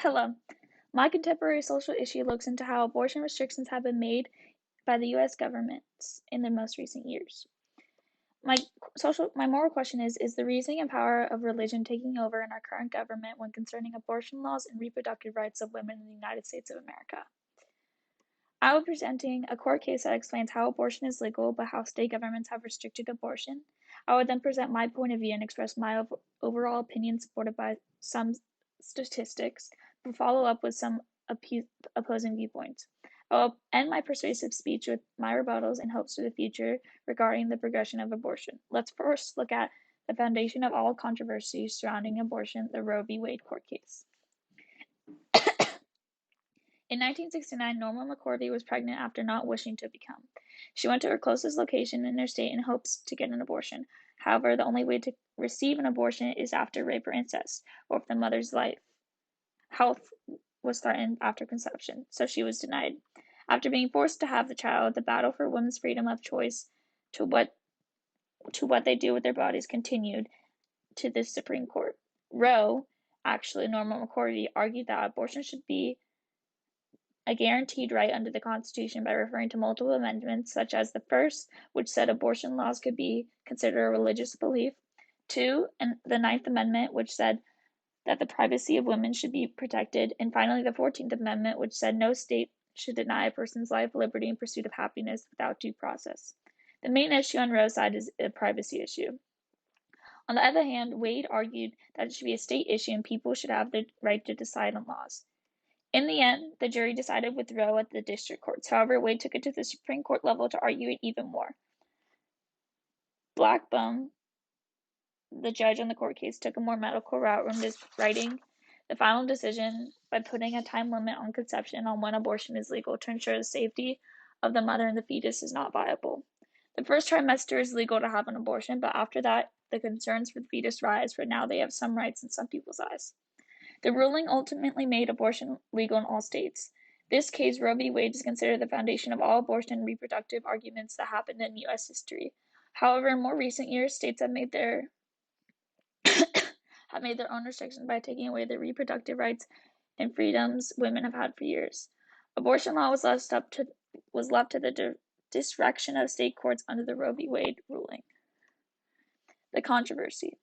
Hello. My contemporary social issue looks into how abortion restrictions have been made by the U.S. government in the most recent years. My moral question is the reasoning and power of religion taking over in our current government when concerning abortion laws and reproductive rights of women in the United States of America? I will be presenting a court case that explains how abortion is legal, but how state governments have restricted abortion. I would then present my point of view and express my overall opinion supported by some statistics, but follow up with some opposing viewpoints. I will end my persuasive speech with my rebuttals and hopes for the future regarding the progression of abortion. Let's first look at the foundation of all controversy surrounding abortion, the Roe v. Wade court case. In 1969, Norma McCorvey was pregnant after not wishing to become. She went to her closest location in her state in hopes to get an abortion. However, the only way to receive an abortion is after rape or incest, or if the mother's health was threatened after conception, so she was denied. After being forced to have the child, the battle for women's freedom of choice to what they do with their bodies continued to the Supreme Court. Roe, actually Norma McCorvey, argued that abortion should be a guaranteed right under the Constitution by referring to multiple amendments, such as the first, which said abortion laws could be considered a religious belief, two, and the Ninth Amendment, which said that the privacy of women should be protected, and finally the 14th Amendment, which said no state should deny a person's life, liberty, and pursuit of happiness without due process. The main issue on Roe's side is a privacy issue. On the other hand, Wade argued that it should be a state issue and people should have the right to decide on laws. In the end, the jury decided with Roe at the district courts. However, Wade took it to the Supreme Court level to argue it even more. Blackmun, the judge on the court case, took a more medical route when writing the final decision by putting a time limit on conception on when abortion is legal to ensure the safety of the mother and the fetus is not viable. The first trimester is legal to have an abortion, but after that, the concerns for the fetus rise, for now they have some rights in some people's eyes. The ruling ultimately made abortion legal in all states. This case, Roe v. Wade, is considered the foundation of all abortion and reproductive arguments that happened in U.S. history. However, in more recent years, states have made their own restrictions by taking away the reproductive rights and freedoms women have had for years. Abortion law was left to the discretion of state courts under the Roe v. Wade ruling. The controversy.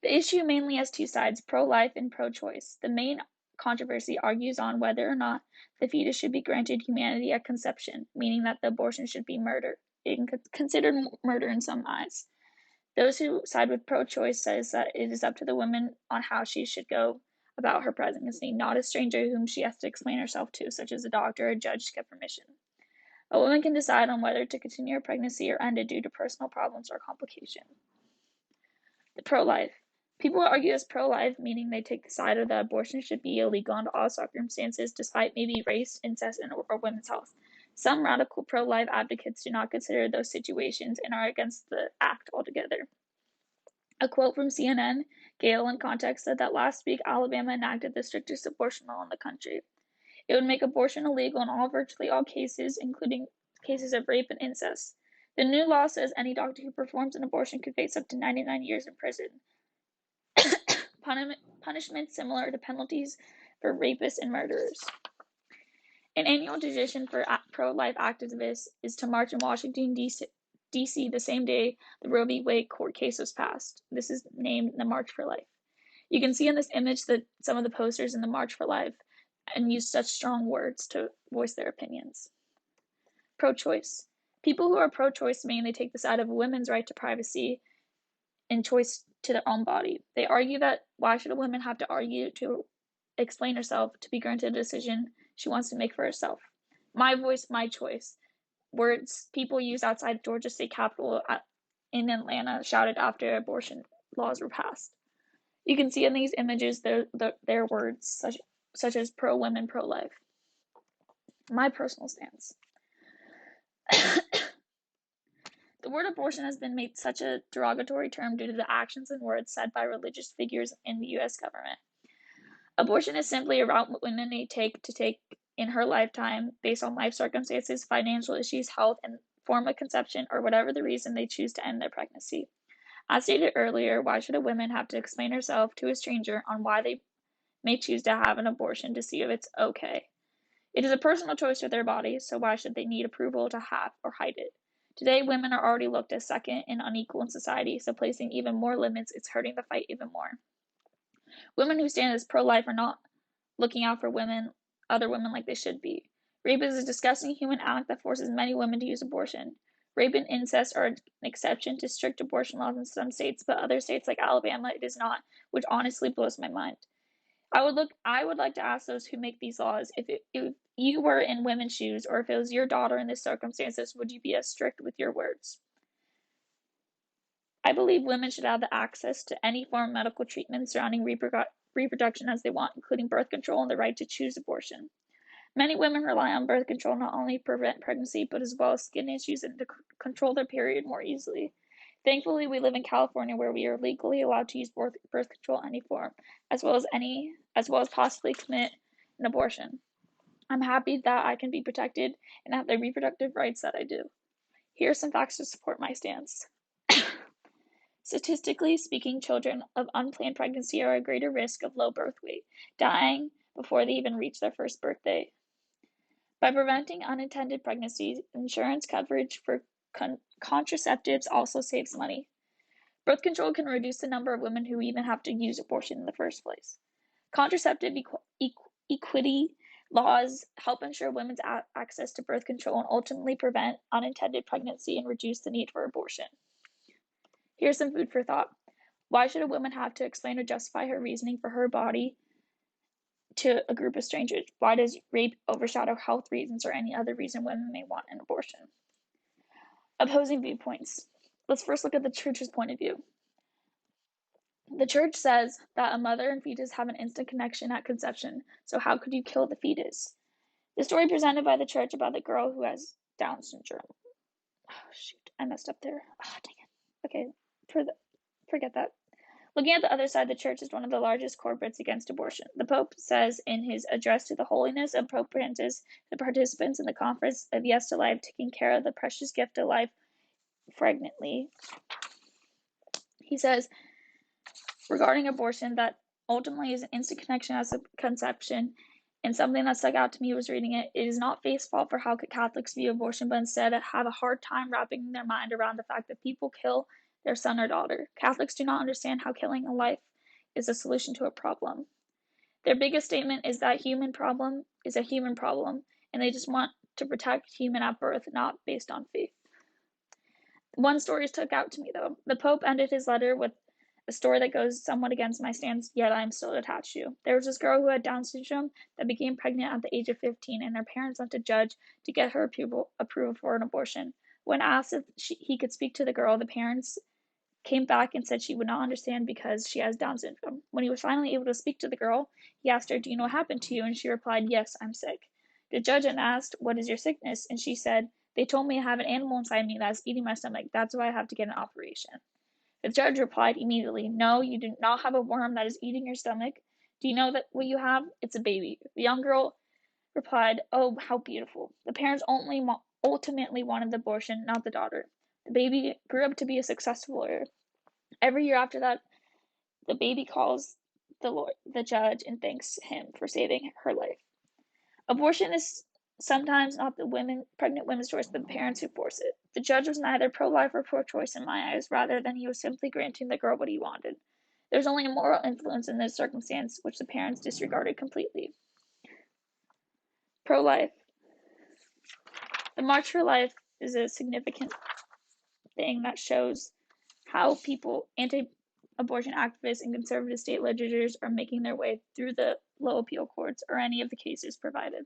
The issue mainly has two sides, pro-life and pro-choice. The main controversy argues on whether or not the fetus should be granted humanity at conception, meaning that the abortion should be considered murder in some eyes. Those who side with pro-choice says that it is up to the woman on how she should go about her pregnancy, not a stranger whom she has to explain herself to, such as a doctor or a judge to get permission. A woman can decide on whether to continue her pregnancy or end it due to personal problems or complication. The pro-life. People argue as pro-life, meaning they take the side of that abortion should be illegal under all circumstances, despite maybe race, incest, or women's health. Some radical pro-life advocates do not consider those situations and are against the act altogether. A quote from CNN, Gale in context, said that last week Alabama enacted the strictest abortion law in the country. It would make abortion illegal in virtually all cases, including cases of rape and incest. The new law says any doctor who performs an abortion could face up to 99 years in prison. Punishments similar to penalties for rapists and murderers. An annual tradition for pro-life activists is to march in Washington, D.C. the same day the Roe v. Wade court case was passed. This is named the March for Life. You can see in this image that some of the posters in the March for Life and use such strong words to voice their opinions. Pro-choice. People who are pro-choice mainly take the side of women's right to privacy and choice to their own body. They argue that why should a woman have to argue to explain herself to be granted a decision she wants to make for herself? My voice, my choice. Words people use outside Georgia State Capitol in Atlanta shouted after abortion laws were passed. You can see in these images their words such as pro-women, pro-life. My personal stance. The word abortion has been made such a derogatory term due to the actions and words said by religious figures in the U.S. government. Abortion is simply a route women may take in her lifetime based on life circumstances, financial issues, health, and form of conception, or whatever the reason they choose to end their pregnancy. As stated earlier, why should a woman have to explain herself to a stranger on why they may choose to have an abortion to see if it's okay. It is a personal choice of their body, so why should they need approval to have or hide it? Today, women are already looked as second and unequal in society, so placing even more limits is hurting the fight even more. Women who stand as pro-life are not looking out for other women like they should be. Rape is a disgusting human act that forces many women to use abortion. Rape and incest are an exception to strict abortion laws in some states, but other states like Alabama, it is not, which honestly blows my mind. I would like to ask those who make these laws, if you were in women's shoes, or if it was your daughter in this circumstances, would you be as strict with your words? I believe women should have the access to any form of medical treatment surrounding reproduction as they want, including birth control and the right to choose abortion. Many women rely on birth control not only to prevent pregnancy, but as well as skin issues and to control their period more easily. Thankfully, we live in California where we are legally allowed to use birth control in any form, as well as possibly commit an abortion. I'm happy that I can be protected and have the reproductive rights that I do. Here are some facts to support my stance. Statistically speaking, children of unplanned pregnancy are at greater risk of low birth weight, dying before they even reach their first birthday. By preventing unintended pregnancies, insurance coverage for contraceptives also saves money. Birth control can reduce the number of women who even have to use abortion in the first place. Contraceptive equity laws help ensure women's access to birth control and ultimately prevent unintended pregnancy and reduce the need for abortion. Here's some food for thought. Why should a woman have to explain or justify her reasoning for her body to a group of strangers? Why does rape overshadow health reasons or any other reason women may want an abortion? Opposing viewpoints. Let's first look at the church's point of view. The church says that a mother and fetus have an instant connection at conception, so how could you kill the fetus? The story presented by the church about the girl who has Down syndrome. Oh, shoot, I messed up there. Oh, dang it. Okay, forget that. Looking at the other side, the church is one of the largest corporates against abortion. The Pope says in his address to the Holiness of Pope Francis, the participants in the conference of Yes to Life, taking care of the precious gift of life fragrantly. He says, regarding abortion, that ultimately is an instant connection as a conception, and something that stuck out to me was reading it. It is not faith's fault for how Catholics view abortion, but instead have a hard time wrapping their mind around the fact that people kill their son or daughter. Catholics do not understand how killing a life is a solution to a problem. Their biggest statement is that human problem is a human problem, and they just want to protect human at birth, not based on faith. One story stuck out to me, though. The Pope ended his letter with a story that goes somewhat against my stance, yet I am still attached to. There was this girl who had Down syndrome that became pregnant at the age of 15, and her parents went to judge to get her approval for an abortion. When asked if he could speak to the girl, the parents came back and said she would not understand because she has Down syndrome. When he was finally able to speak to the girl, he asked her, "Do you know what happened to you?" And she replied, "Yes, I'm sick." The judge then asked, "What is your sickness?" And she said, "They told me I have an animal inside me that is eating my stomach. That's why I have to get an operation." The judge replied immediately, "No, you do not have a worm that is eating your stomach. Do you know that what you have? It's a baby." The young girl replied, "Oh, how beautiful." The parents ultimately wanted the abortion, not the daughter. The baby grew up to be a successful lawyer. Every year after that, the baby calls the judge, and thanks him for saving her life. Abortion is sometimes not the pregnant women's choice, but the parents who force it. The judge was neither pro-life or pro-choice in my eyes, rather than he was simply granting the girl what he wanted. There's only a moral influence in this circumstance, which the parents disregarded completely. Pro-life. The March for Life is a significant thing that shows how anti-abortion activists and conservative state legislators are making their way through the low appeal courts or any of the cases provided.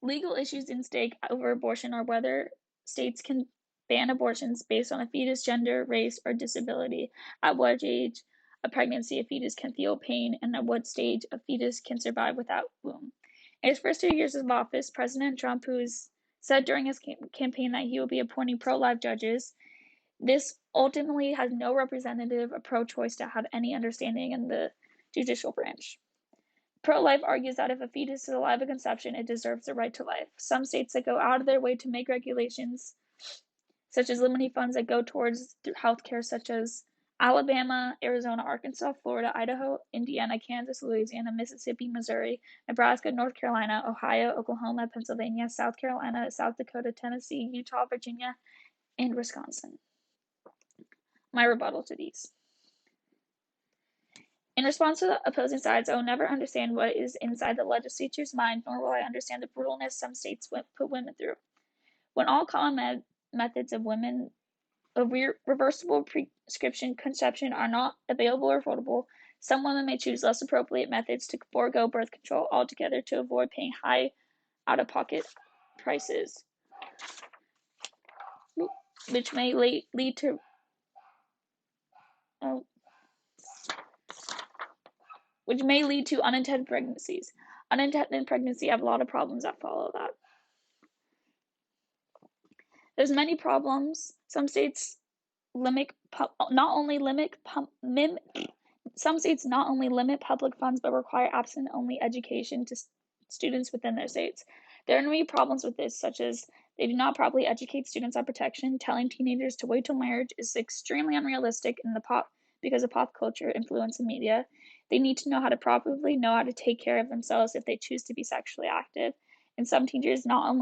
Legal issues in stake over abortion are whether states can ban abortions based on a fetus' gender, race, or disability, at what age a pregnancy a fetus can feel pain, and at what stage a fetus can survive without womb. In his first 2 years of office, President Trump, who has said during his campaign that he will be appointing pro-life judges, this ultimately has no representative or pro-choice to have any understanding in the judicial branch. Pro-life argues that if a fetus is alive at conception, it deserves the right to life. Some states that go out of their way to make regulations, such as limiting funds that go towards healthcare, such as Alabama, Arizona, Arkansas, Florida, Idaho, Indiana, Kansas, Louisiana, Mississippi, Missouri, Nebraska, North Carolina, Ohio, Oklahoma, Pennsylvania, South Carolina, South Dakota, Tennessee, Utah, Virginia, and Wisconsin. My rebuttal to these. In response to the opposing sides, I will never understand what is inside the legislature's mind, nor will I understand the brutalness some states put women through. When all common methods of reversible prescription conception are not available or affordable, some women may choose less appropriate methods to forego birth control altogether to avoid paying high out-of-pocket prices, which may lead to unintended pregnancies. Unintended pregnancy have a lot of problems that follow that. There's many problems. Some states not only limit public funds but require abstinence-only education to students within their states. There are many problems with this, such as they do not properly educate students on protection. Telling teenagers to wait till marriage is extremely unrealistic because of pop culture influence in media. They need to know how to take care of themselves if they choose to be sexually active. And some teenagers are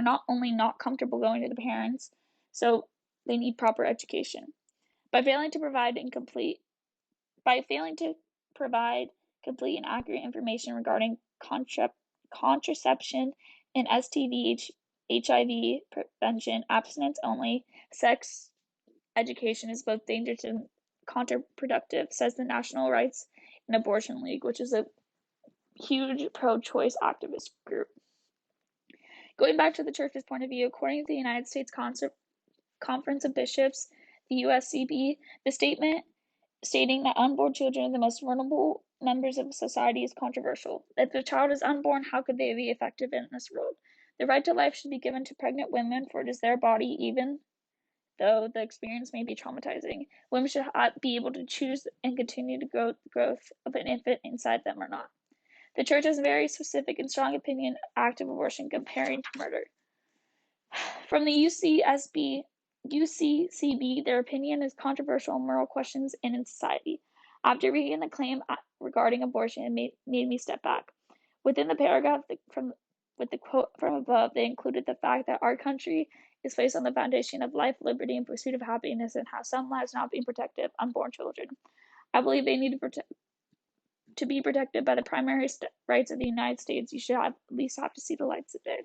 not only not comfortable going to the parents, so they need proper education. By failing to provide complete and accurate information regarding contraception and STD, HIV prevention, abstinence-only sex education is both dangerous and counterproductive, says the National Rights and Abortion League, which is a huge pro-choice activist group. Going back to the church's point of view, according to the United States Conference of Bishops, the USCB, the statement stating that unborn children are the most vulnerable members of society is controversial. If a child is unborn, how could they be effective in this world? The right to life should be given to pregnant women, for it is their body, even though the experience may be traumatizing. Women should be able to choose and continue the growth of an infant inside them or not. The church has a very specific and strong opinion of active abortion comparing to murder. From the UCCB, their opinion is controversial on moral questions in society. After reading the claim regarding abortion, it made me step back. Within the paragraph with the quote from above, they included the fact that our country is based on the foundation of life, liberty, and pursuit of happiness, and how some lives not being protected, unborn children. I believe they need to be protected by the primary rights of the United States. You should at least have to see the lights of day.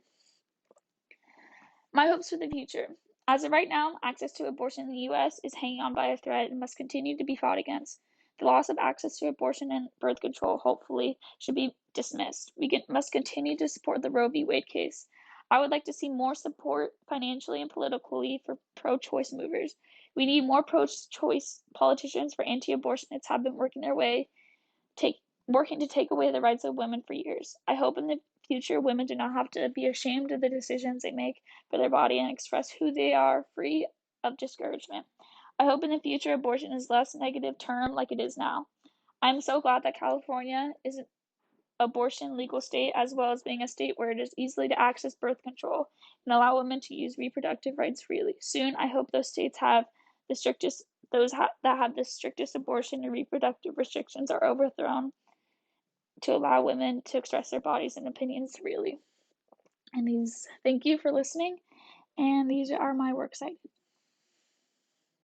My hopes for the future. As of right now, access to abortion in the U.S. is hanging on by a thread and must continue to be fought against. The loss of access to abortion and birth control, hopefully, should be dismissed. We must continue to support the Roe v. Wade case. I would like to see more support financially and politically for pro-choice movers. We need more pro-choice politicians, for anti-abortionists have been working to take away the rights of women for years. I hope in the future women do not have to be ashamed of the decisions they make for their body and express who they are, free of discouragement. I hope in the future abortion is less negative term like it is now. I'm so glad that California is an abortion legal state, as well as being a state where it is easy to access birth control and allow women to use reproductive rights freely. Soon, I hope those states that have the strictest abortion and reproductive restrictions are overthrown to allow women to express their bodies and opinions freely. And thank you for listening. And these are my works cited.